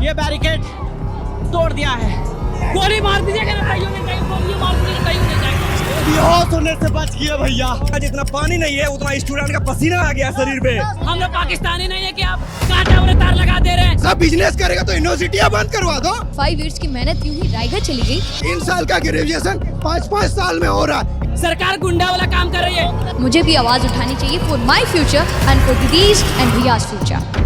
ये बैरिकेड तोड़ दिया है। गोली मार दीजिएगा ना, कहीं नहीं जाएगा, गोली मार दीजिएगा, कहीं नहीं जाएगा। बेहोश होने से बच गया भैया। जितना पानी नहीं है उतना स्टूडेंट का पसीना आ गया शरीर पे। हम लोग पाकिस्तानी नहीं है कि आप कांटा वाले तार लगा दे रहे हैं। सब बिजनेस करेगा तो यूनिवर्सिटियाँ बंद करवा दो। 5 इयर्स की मेहनत यूं ही रायगढ़ चली गई। 3 साल का ग्रेजुएशन 5-5 साल में हो रहा है। सरकार गुंडा वाला काम कर रही है। मुझे भी आवाज उठानी चाहिए for my future and for दीदीज एंड रियाज फ्यूचर।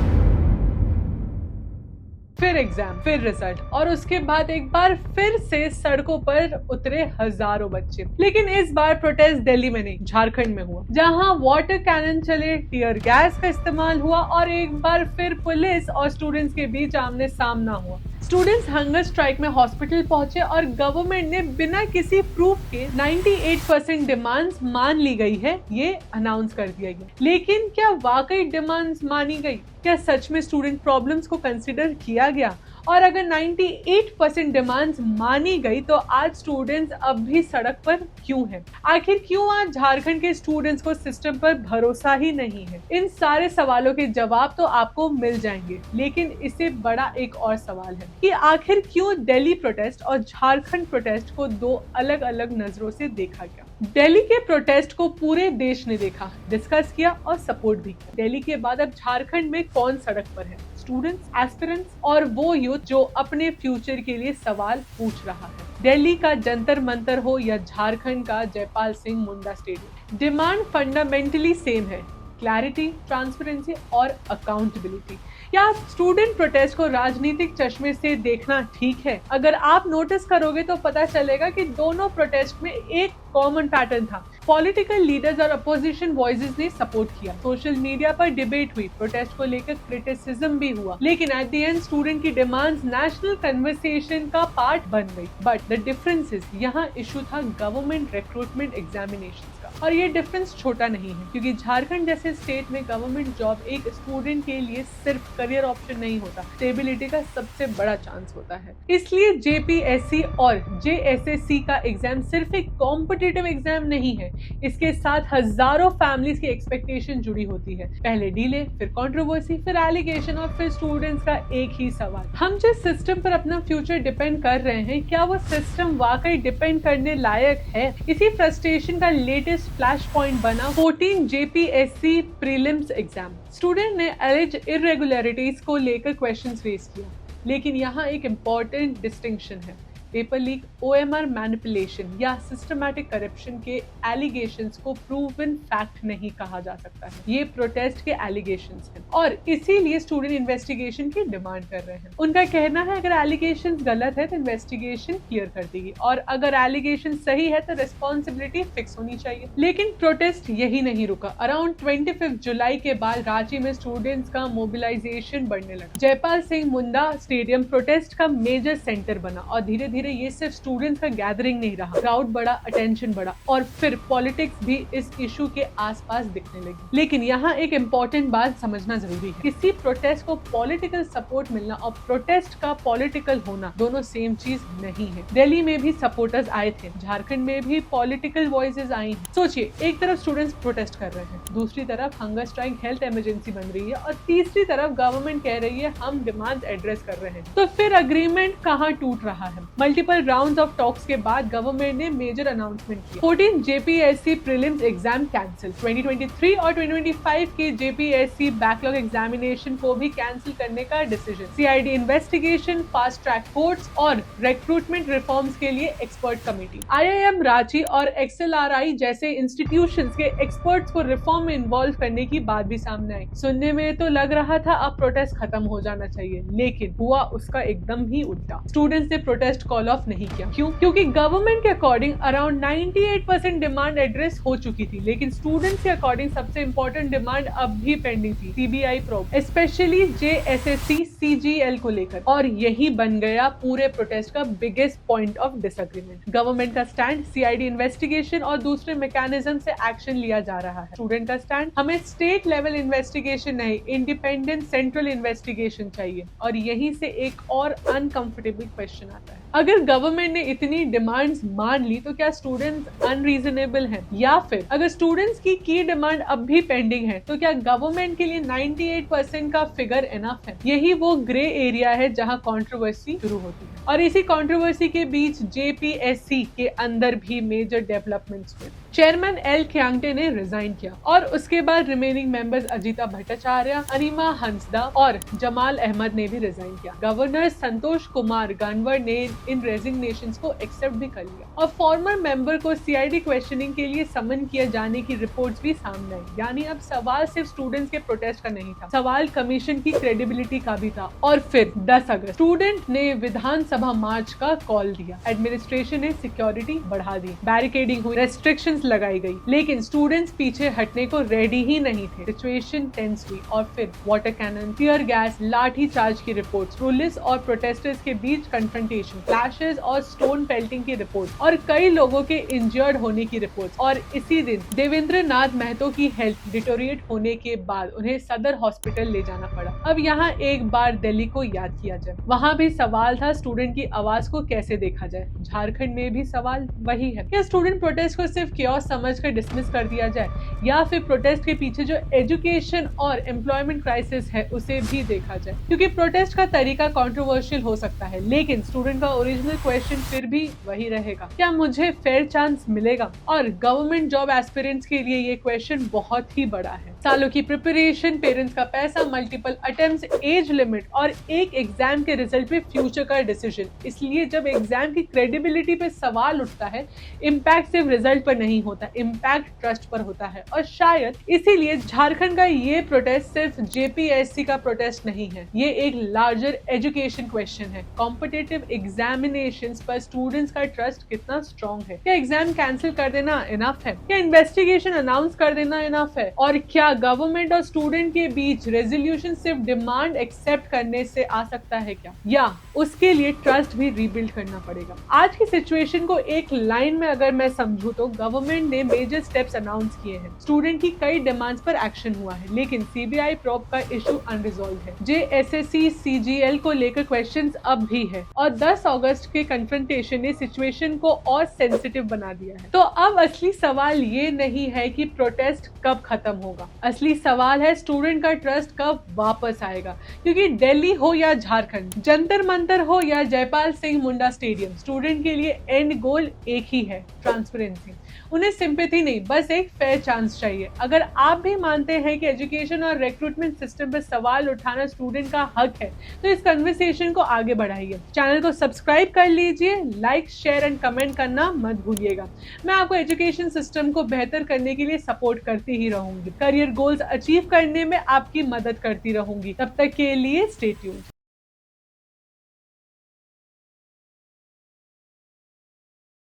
फिर एग्जाम, फिर रिजल्ट और उसके बाद एक बार फिर से सड़कों पर उतरे हजारों बच्चे। लेकिन इस बार प्रोटेस्ट दिल्ली में नहीं, झारखंड में हुआ, जहां वाटर कैनन चले, टीयर गैस का इस्तेमाल हुआ और एक बार फिर पुलिस और स्टूडेंट्स के बीच आमने सामना हुआ। स्टूडेंट्स हंगर स्ट्राइक में हॉस्पिटल पहुंचे और गवर्नमेंट ने बिना किसी प्रूफ के 98% डिमांड्स मान ली गई है, ये अनाउंस कर दिया गया। लेकिन क्या वाकई डिमांड्स मानी गई? क्या सच में स्टूडेंट प्रॉब्लम्स को कंसिडर किया गया? और अगर 98% डिमांड्स मानी गई तो आज स्टूडेंट्स अब भी सड़क पर क्यों हैं? आखिर क्यों आज झारखंड के स्टूडेंट्स को सिस्टम पर भरोसा ही नहीं है? इन सारे सवालों के जवाब तो आपको मिल जाएंगे, लेकिन इससे बड़ा एक और सवाल है कि आखिर क्यों दिल्ली प्रोटेस्ट और झारखंड प्रोटेस्ट को दो अलग अलग नजरों से देखा गया। दिल्ली के प्रोटेस्ट को पूरे देश ने देखा, डिस्कस किया और सपोर्ट भी किया। दिल्ली के बाद अब झारखंड में कौन सड़क पर है? स्टूडेंट्स, एस्पिरेंट्स और वो यूथ जो अपने फ्यूचर के लिए सवाल पूछ रहा है। दिल्ली का जंतर मंतर हो या झारखंड का Jaipal Singh Munda stadium, demand fundamentally same है, क्लैरिटी, ट्रांसपेरेंसी और अकाउंटेबिलिटी। क्या स्टूडेंट प्रोटेस्ट को राजनीतिक चश्मे से देखना ठीक है? अगर आप नोटिस करोगे तो पता चलेगा कि दोनों प्रोटेस्ट में एक कॉमन पैटर्न था। पॉलिटिकल लीडर्स और अपोजिशन वॉइसेस ने सपोर्ट किया, सोशल मीडिया पर डिबेट हुई, प्रोटेस्ट को लेकर क्रिटिसिज्म भी हुआ, लेकिन एट द एंड स्टूडेंट की डिमांड्स नेशनल कन्वर्सेशन का पार्ट बन गई। बट द डिफरेंस इज, यहाँ इशू था गवर्नमेंट रिक्रूटमेंट एग्जामिनेशंस का, और ये डिफरेंस छोटा नहीं है, क्योंकि झारखंड जैसे स्टेट में गवर्नमेंट जॉब एक स्टूडेंट के लिए सिर्फ करियर ऑप्शन नहीं होता, स्टेबिलिटी का सबसे बड़ा चांस होता है। इसलिए जेपीएससी और जेएसएससी का एग्जाम सिर्फ एक कॉम्पिटिटिव एग्जाम नहीं है, इसके साथ हजारों फैमिलीज की एक्सपेक्टेशन जुड़ी होती है। पहले डीले, फिर कंट्रोवर्सी, फिर एलिगेशन और फिर स्टूडेंट्स का एक ही सवाल, हम जिस सिस्टम पर अपना फ्यूचर डिपेंड कर रहे हैं, क्या वो सिस्टम वाकई डिपेंड करने लायक है? इसी फ्रस्ट्रेशन का लेटेस्ट फ्लैश पॉइंट बना 14 जेपीएससी प्रीलिम्स एग्जाम। स्टूडेंट ने एलिज इरेगुलरिटीज को लेकर क्वेश्चंस रेज किया, लेकिन यहाँ एक इम्पॉर्टेंट डिस्टिंक्शन है। पेपर लीक, ओएमआर मैनिपुलेशन या सिस्टमैटिक करप्शन के एलिगेशंस को प्रूवन फैक्ट नहीं कहा जा सकता है। ये प्रोटेस्ट के एलिगेशंस हैं और इसीलिए स्टूडेंट इन्वेस्टिगेशन की डिमांड कर रहे हैं। उनका कहना है अगर एलिगेशंस गलत है तो इन्वेस्टिगेशन क्लियर कर देगी, और अगर एलिगेशन सही है तो रिस्पॉन्सिबिलिटी फिक्स होनी चाहिए। लेकिन प्रोटेस्ट यही नहीं रुका। अराउंड 25 जुलाई के बाद रांची में स्टूडेंट्स का मोबिलाइजेशन बढ़ने लगा। जयपाल सिंह मुंडा स्टेडियम प्रोटेस्ट का मेजर सेंटर बना और धीरे धीरे ये सिर्फ स्टूडेंट्स का गैदरिंग नहीं रहा, क्राउड बढ़ा, अटेंशन बढ़ा और फिर पॉलिटिक्स भी इस इशू के आसपास दिखने लगी। लेकिन यहाँ एक इम्पोर्टेंट बात समझना जरूरी है, किसी प्रोटेस्ट को पॉलिटिकल सपोर्ट मिलना और प्रोटेस्ट का पॉलिटिकल होना दोनों सेम चीज नहीं है। दिल्ली में भी सपोर्टर्स आए थे, झारखंड में भी पॉलिटिकल वॉइसेस आई हैं। सोचिए, एक तरफ स्टूडेंट्स प्रोटेस्ट कर रहे हैं, दूसरी तरफ हंगर स्ट्राइक हेल्थ इमरजेंसी बन रही है और तीसरी तरफ गवर्नमेंट कह रही है हम डिमांड एड्रेस कर रहे हैं। तो फिर अग्रीमेंट कहाँ टूट रहा है? मल्टीपल राउंड्स ऑफ टॉक्स के बाद गवर्नमेंट ने मेजर अनाउंसमेंट किया। 14 जेपीएससी प्रीलिम्स एग्जाम कैंसिल, 2023 और 2025 के जेपीएससी बैकलॉग एग्जामिनेशन को भी कैंसिल करने का decision. CID investigation, fast track courts और रिक्रूटमेंट रिफॉर्म्स के लिए एक्सपर्ट कमेटी। आईआईएम रांची और एक्सएलआरआई जैसे इंस्टीट्यूशंस के एक्सपर्ट्स को रिफॉर्म में इन्वॉल्व करने की बात भी सामने आई। सुनने में तो लग रहा था अब प्रोटेस्ट खत्म हो जाना चाहिए, लेकिन हुआ उसका एकदम ही उल्टा। स्टूडेंट्स ने प्रोटेस्ट कॉल ऑफ नहीं किया। क्यों? क्योंकि गवर्नमेंट के अकॉर्डिंग अराउंड 98% डिमांड एड्रेस हो चुकी थी, लेकिन स्टूडेंट्स के अकॉर्डिंग सबसे इंपॉर्टेंट डिमांड अब भी पेंडिंग थी, CBI probe, specially JSSC CGL को लेकर, और यही बन गया पूरे प्रोटेस्ट का biggest point of disagreement. Government का स्टैंड, सीआईडी इन्वेस्टिगेशन और दूसरे मैकेनिज्म से एक्शन लिया जा रहा है। स्टूडेंट का स्टैंड, हमें स्टेट लेवल इन्वेस्टिगेशन नहीं, इंडिपेंडेंट सेंट्रल इन्वेस्टिगेशन चाहिए। और यहीं से एक और अनकंफर्टेबल क्वेश्चन आता है, अगर गवर्नमेंट ने इतनी डिमांड्स मान ली तो क्या स्टूडेंट्स अनरीजनेबल हैं? या फिर अगर स्टूडेंट्स की डिमांड अब भी पेंडिंग है तो क्या गवर्नमेंट के लिए 98% का फिगर इनफ है? यही वो ग्रे एरिया है जहां कंट्रोवर्सी शुरू होती है। और इसी कंट्रोवर्सी के बीच जेपीएससी के अंदर भी मेजर डेवलपमेंट्स हुए। चेयरमैन एल ख्यांगटे ने रिजाइन किया और उसके बाद रिमेनिंग मेंबर्स अजीता भट्टाचार्य, अनिमा हंसदा और जमाल अहमद ने भी रिजाइन किया। गवर्नर संतोष कुमार गंगवार ने इन रेजिग्नेशंस को एक्सेप्ट भी कर लिया और फॉर्मर मेंबर को सीआईडी क्वेश्चनिंग के लिए समन किए जाने की रिपोर्ट्स भी सामने आई। यानी अब सवाल सिर्फ स्टूडेंट्स के प्रोटेस्ट का नहीं था, सवाल कमीशन की क्रेडिबिलिटी का भी था। और फिर 10 अगस्त स्टूडेंट ने विधानसभा मार्च का कॉल दिया। एडमिनिस्ट्रेशन ने सिक्योरिटी बढ़ा दी, बैरिकेडिंग हुई, रेस्ट्रिक्शंस लगाई गई, लेकिन स्टूडेंट्स पीछे हटने को रेडी ही नहीं थे। सिचुएशन टेंस हुई और फिर वाटर कैनन, टीयर गैस, लाठी चार्ज की रिपोर्ट्स, पुलिस और प्रोटेस्टर्स के बीच कन्फ्रंटेशन, क्लैशेस और स्टोन पेल्टिंग की रिपोर्ट और कई लोगों के इंजर्ड होने की रिपोर्ट। और इसी दिन देवेंद्र नाथ महतो की हेल्थ डिटोरिएट होने के बाद उन्हें सदर हॉस्पिटल ले जाना पड़ा। अब यहाँ एक बार दिल्ली को याद किया जाए, वहाँ भी सवाल था स्टूडेंट की आवाज को कैसे देखा जाए। झारखंड में भी सवाल वही है, क्या स्टूडेंट प्रोटेस्ट को सिर्फ क्योस समझकर डिसमिस कर दिया जाए या फिर प्रोटेस्ट के पीछे जो एजुकेशन और एम्प्लॉयमेंट क्राइसिस है उसे भी देखा जाए। क्योंकि प्रोटेस्ट का तरीका कंट्रोवर्शियल हो सकता है, लेकिन स्टूडेंट का ओरिजिनल क्वेश्चन फिर भी वही रहेगा, क्या मुझे फेयर चांस मिलेगा? और गवर्नमेंट जॉब एस्पिरेंट्स के लिए ये क्वेश्चन बहुत ही बड़ा है। सालों की प्रिपरेशन, पेरेंट्स का पैसा, मल्टीपल अटेम्प्ट्स, एज लिमिट और एक एग्जाम के रिजल्ट पे फ्यूचर का डिसीजन। इसलिए जब एग्जाम की क्रेडिबिलिटी पे सवाल उठता है, इम्पैक्ट सिर्फ रिजल्ट पर नहीं होता, इम्पैक्ट ट्रस्ट पर होता है। और शायद इसीलिए झारखंड का ये प्रोटेस्ट सिर्फ जेपीएससी का प्रोटेस्ट नहीं है, ये एक लार्जर एजुकेशन क्वेश्चन है। कॉम्पिटिटिव एग्जामिनेशंस पर स्टूडेंट्स का ट्रस्ट कितना स्ट्रॉन्ग है? क्या एग्जाम कैंसिल कर देना इनफ है? क्या इन्वेस्टिगेशन अनाउंस कर देना इनफ है? और क्या गवर्नमेंट और स्टूडेंट के बीच रेजोल्यूशन सिर्फ डिमांड एक्सेप्ट करने से आ सकता है क्या, या उसके लिए ट्रस्ट भी रीबिल्ड करना पड़ेगा? आज की सिचुएशन को एक लाइन में अगर मैं समझूं तो गवर्नमेंट ने मेजर स्टेप्स अनाउंस किए हैं। स्टूडेंट की कई डिमांड्स पर एक्शन हुआ है, लेकिन सीबीआई प्रोब का इशू अनरिजॉल्व है। जेएसएससी सीजीएल को लेकर क्वेश्चंस अब भी है और 10 अगस्त के कन्फ्रंटेशन ने सिचुएशन को और सेंसिटिव बना दिया है। तो अब असली सवाल ये नहीं है कि प्रोटेस्ट कब खत्म होगा, असली सवाल है स्टूडेंट का ट्रस्ट कब वापस आएगा। क्योंकि दिल्ली हो या झारखंड, जंतर मंतर हो या जयपाल सिंह मुंडा स्टेडियम, स्टूडेंट के लिए एंड गोल एक ही है, ट्रांसपेरेंसी। उन्हें सिंपैथी नहीं, बस एक फेयर चांस चाहिए। अगर आप भी मानते हैं कि एजुकेशन और रिक्रूटमेंट सिस्टम पर सवाल उठाना स्टूडेंट का हक है, तो इस कन्वर्सेशन को आगे बढ़ाइए। चैनल को सब्सक्राइब कर लीजिए, लाइक, शेयर एंड कमेंट करना मत भूलिएगा। मैं आपको एजुकेशन सिस्टम को बेहतर करने के लिए सपोर्ट करती ही रहूंगी, करियर गोल्स अचीव करने में आपकी मदद करती रहूंगी। तब तक के लिए स्टे ट्यून्ड।